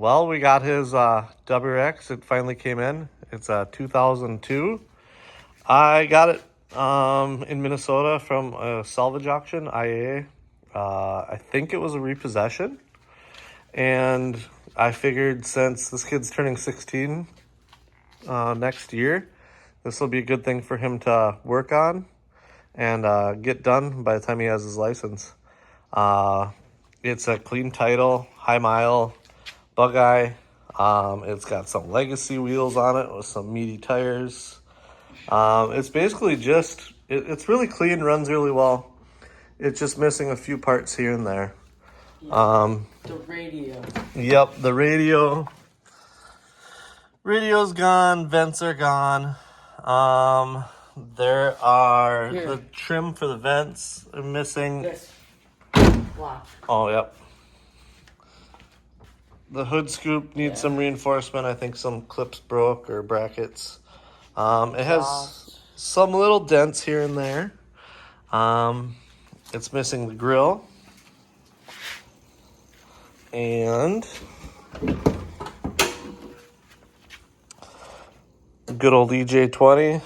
Well, we got his WRX. It finally came in. It's a 2002. I got it in Minnesota from a salvage auction, IA. I think it was a repossession. And I figured since this kid's turning 16 next year, this will be a good thing for him to work on and get done by the time he has his license. It's a clean title, high mile, Bugeye. It's got some legacy wheels on it with some meaty tires. It's basically just, it's really clean, runs really well. It's just missing a few parts here and there. The radio. Yep, the radio. Radio's gone, vents are gone. There are the trim for the vents are missing. This block. Oh, yep. The hood scoop needs some reinforcement. I think some clips broke or brackets. It has some little dents here and there. It's missing the grill. And good old EJ20.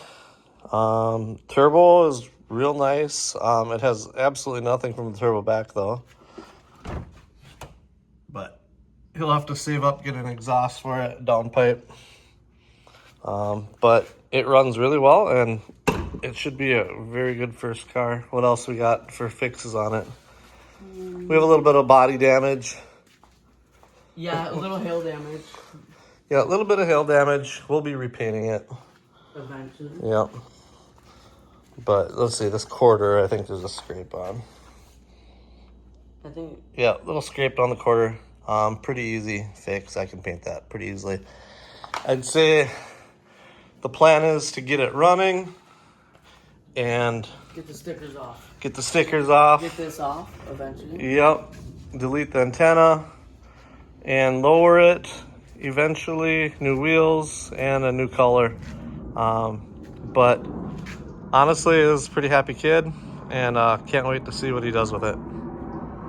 Turbo is real nice. It has absolutely nothing from the turbo back though. But he'll have to save up, get an exhaust for it, downpipe. But it runs really well and it should be a very good first car. What else we got for fixes on it? We have a little bit of body damage. Yeah, a little hail damage. Yeah, a little bit of hail damage. We'll be repainting it. Eventually. Yep. But let's see, this quarter, I think there's a scrape on. I think. Yeah, a little scraped on the quarter. Pretty easy fix. I can paint that pretty easily. I'd say the plan is to get it running and Get the stickers off. get the stickers off. Get this off eventually. Yep. Delete the antenna and lower it eventually. New wheels and a new color. But honestly, it was a pretty happy kid and can't wait to see what he does with it.